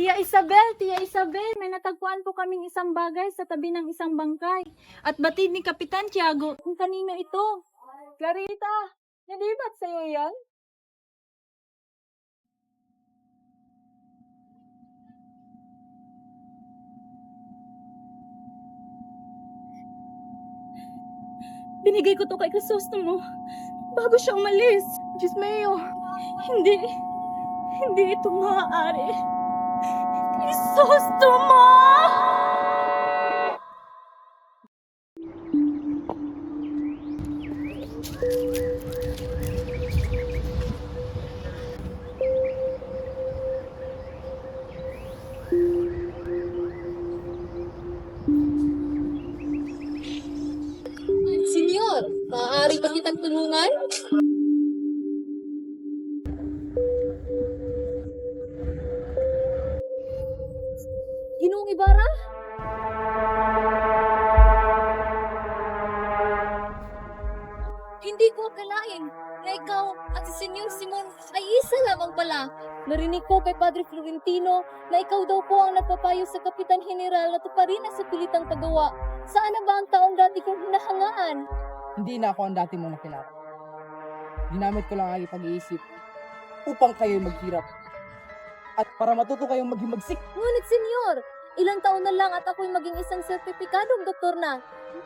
Tia Isabel, may natagpuan po kaming isang bagay sa tabi ng isang bangkay. At batid ni Kapitan Tiago kung kanino ito. Clarita, hindi ba't sa'yo yan? Binigay ko to kay Crisostomo bago siya umalis. Diyos mayo, hindi ito maaari. Crisostomo! Senyor, maaari ba kitang tulungan? Ginoong Ibarra? Hindi ko akalain na ikaw at si Senyor Simon ay isa lamang pala. Narinig ko kay Padre Florentino na ikaw daw po ang nagpapayo sa Kapitan General na tuparin ang sapilitang paggawa. Saan na ba ang taong dati kong hinahangaan? Hindi na ako ang dati mong nakilala. Ginamit ko lang ang aking pag-iisip upang kayo maghirap at para matuto kayong maghimagsik. Ngunit Senyor, ilang taon na lang at ako'y maging isang sertipikadong doktor na.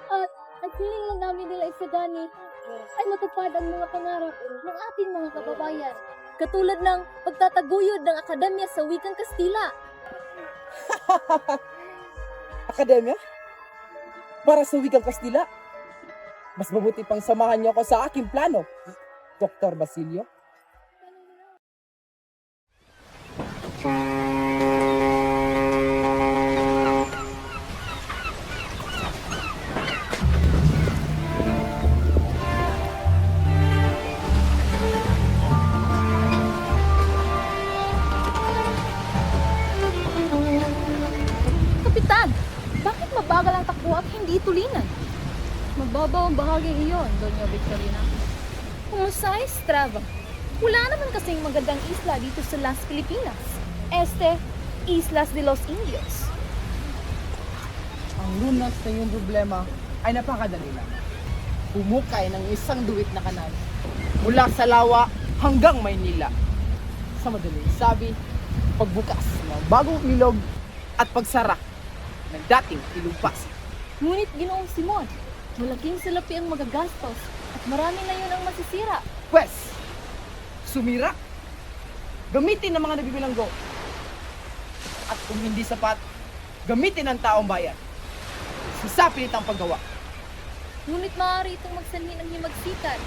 At ang hiling lang namin nila Isagani ay matupad ang mga pangarap ng ating mga kababayan. Katulad ng pagtataguyod ng akademya sa wikang Kastila. Akademya? Para sa wikang Kastila? Mas mabuti pang samahan niyo ako sa aking plano, Dr. Basilio. Kapitan, bakit mabagal ang takbo at hindi tulingan? Mababaw ang bahaging iyon, Doña Victorina. Kumusta Estrava? Wala naman kasing magandang isla dito sa Las Pilipinas. Islas de los Indios. Ang lunas na iyong problema ay napakadali lang. Pumukay ng isang duwit na kanal mula sa Lawa hanggang Maynila. Sa madaling sabi, pagbukas ng bagong ilog at pagsara ng dating ilog Pasig. Ngunit Ginoong Simon, malaking salapi ang magagastos at marami na yun ang masisira. Pwes, sumira, gamitin ng mga nabibilanggo. At kung hindi sapat, gamitin ng taong bayan. Sa pilitang paggawa. Ngunit maaari itong magsanhi ng himagsikan.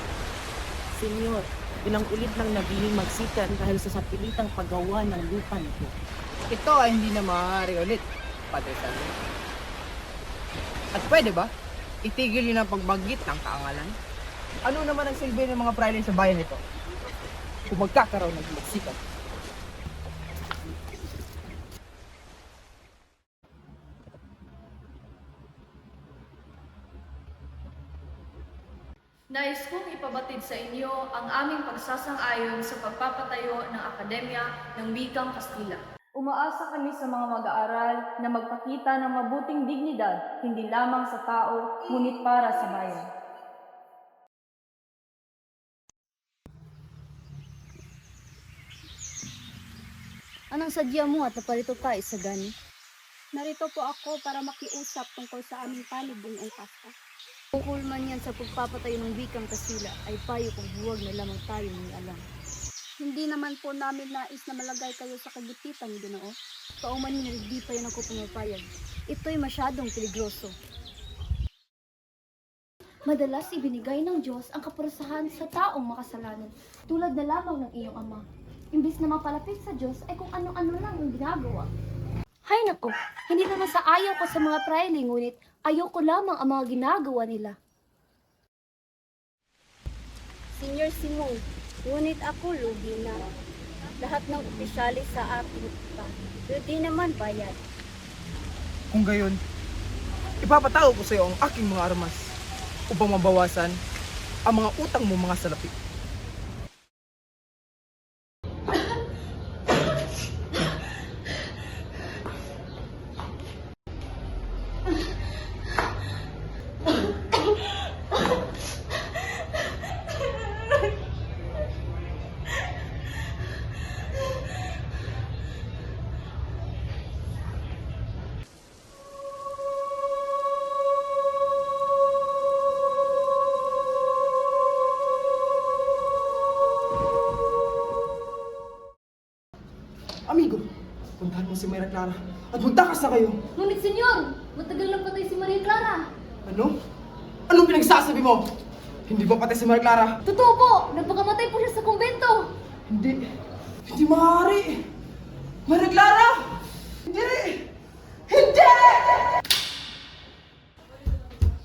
Senyor, ilang ulit nang naging magsikan dahil sa sapilitang paggawa ng lupa nito. Ito ay hindi na maaari ulit, Padre Salvo. At pwede ba, itigil yun ang pagbanggit ng kaangalan? Ano naman ang silbi ng mga praile sa bayan nito? Kung magkakaroon ng himagsikan. Nais kong ipabatid sa inyo ang aming pagsasang-ayon sa pagpapatayo ng Akademya ng Wikang Kastila. Umaasa kami sa mga mag-aaral na magpakita ng mabuting dignidad, hindi lamang sa tao, ngunit para sa bayan. Anong sadya mo at naparito ka, Isagani? Narito po ako para makiusap tungkol sa aming panig buong pasta. Ukol man yan sa pagpapatayo ng Wikang Kastila ay payo kung huwag na lamang tayo may alam. Hindi naman po namin nais na malagay kayo sa kagipitan, Ginoo. Pauman nyo hindi pa yan ako pumapayag. Ito'y masyadong peligroso. Madalas ibinigay ng Diyos ang kaparusahan sa taong makasalanan, tulad na lamang ng iyong ama. Imbis na mapalapit sa Diyos ay kung ano-ano lang ang ginagawa. Hay nako, hindi naman sa ayaw ko sa mga praile, ngunit ayaw ko lamang ang mga ginagawa nila. Senyor Simon, ngunit ako lugi na. Lahat ng opisyalis sa aking pa, hindi naman bayad. Kung gayon, ipapatago ko sa iyo ang aking mga armas upang mabawasan ang mga utang mo mga salapi. si Mayra Clara at magtakas na kayo. Ngunit senyor, matagal na patay si Maria Clara. Ano? Anong pinagsasabi mo? Hindi ba patay si Mayra Clara? Totoo po, nagpakamatay po siya sa kumbento. Hindi maaari! Mayra Clara! Hindi! Hindi!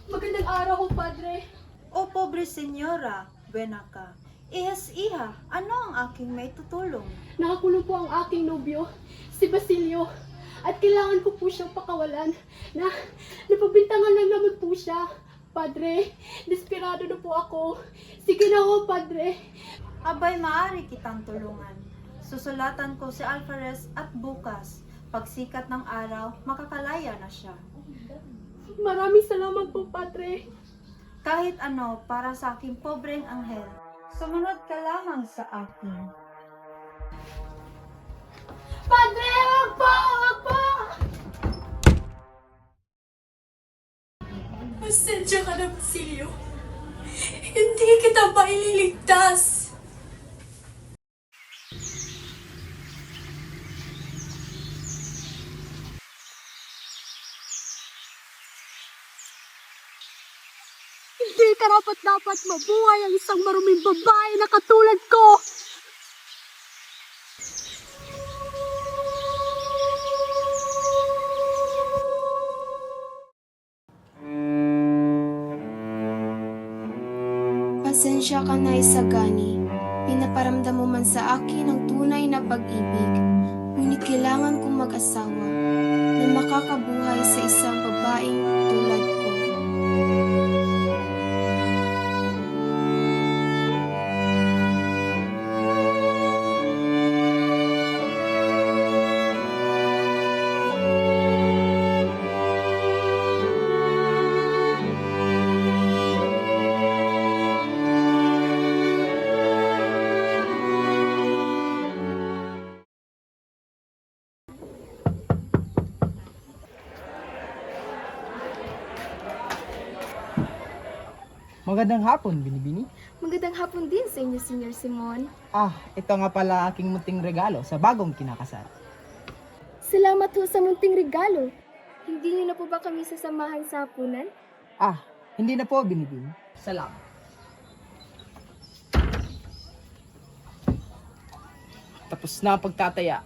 Magandang araw ho, Padre. O pobre senyora, buena ka. Iha, ano ang aking may tutulong? Nakakulong po ang aking nobyo, si Basilio. At kailangan ko po siyang pakawalan na napabintangan lang naman po siya. Padre, desperado na po ako. Sige na ho, Padre. Abay, maaari kitang tulungan. Susulatan ko si Alvarez at bukas, pagsikat ng araw, makakalaya na siya. Maraming salamat po, Padre. Kahit ano para sa aking pobreng anghel, sumunod ka lamang sa akin. Padre, wag po! Wag po! Pasensya ka na, Basilio. Hindi kita maililigtas. Hindi karapat-dapat mabuhay ang isang maruming babae na katulad ko. Pasensya ka na, Isagani. Pinaparamdam mo man sa akin ang tunay na pag-ibig. Ngunit kailangan kong mag-asawa na makakabuhay sa isang babaeng tulad ko. Magandang hapon, Binibini. Magandang hapon din sa inyo, Senyor Simon. Ito nga pala aking munting regalo sa bagong kinakasal. Salamat ho sa munting regalo. Hindi niyo na po ba kami sasamahan sa hapunan? Hindi na po, Binibini. Salamat. Tapos na ang pagtataya.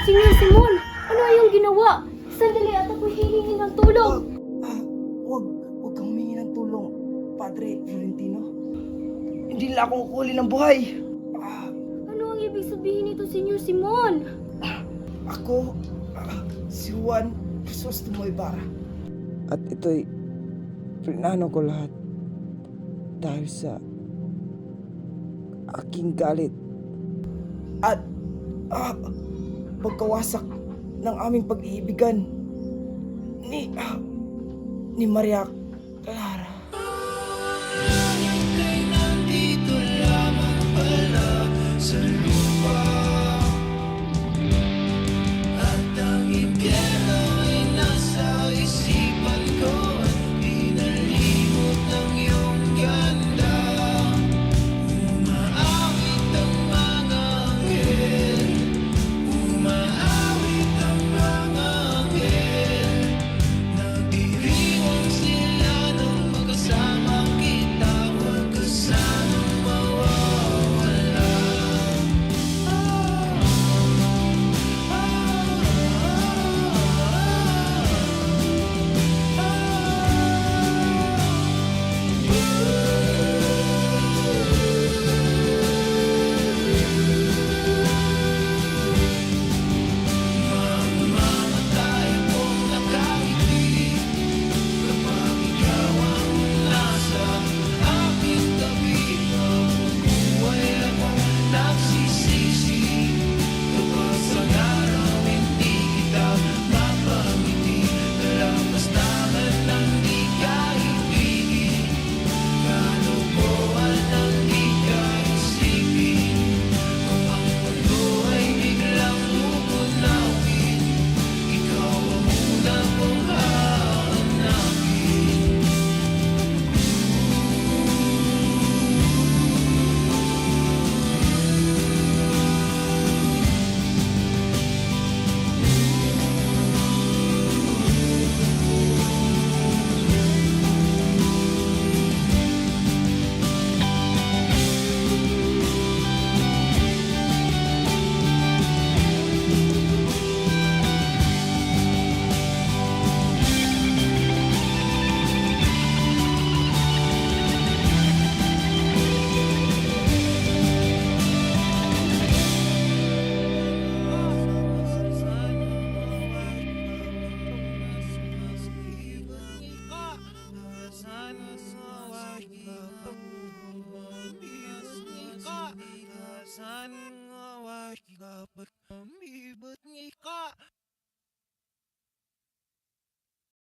Senyor Simon, ano ay yung ginawa? Sandali at ako'y hihingi ng tulong. Huwag kang humingi ng tulong, Padre Florentino. Hindi nila ako kukulin ng buhay. Ano ang ibig sabihin nito, Senyor Simon? Ako, si Juan Crisostomo Ibarra. At ito'y plinano ko lahat dahil sa aking galit at pagkawasak ng aming pag-iibigan ni Maria Clara. Nagdiriwang sila ng Saan nga wari ka pa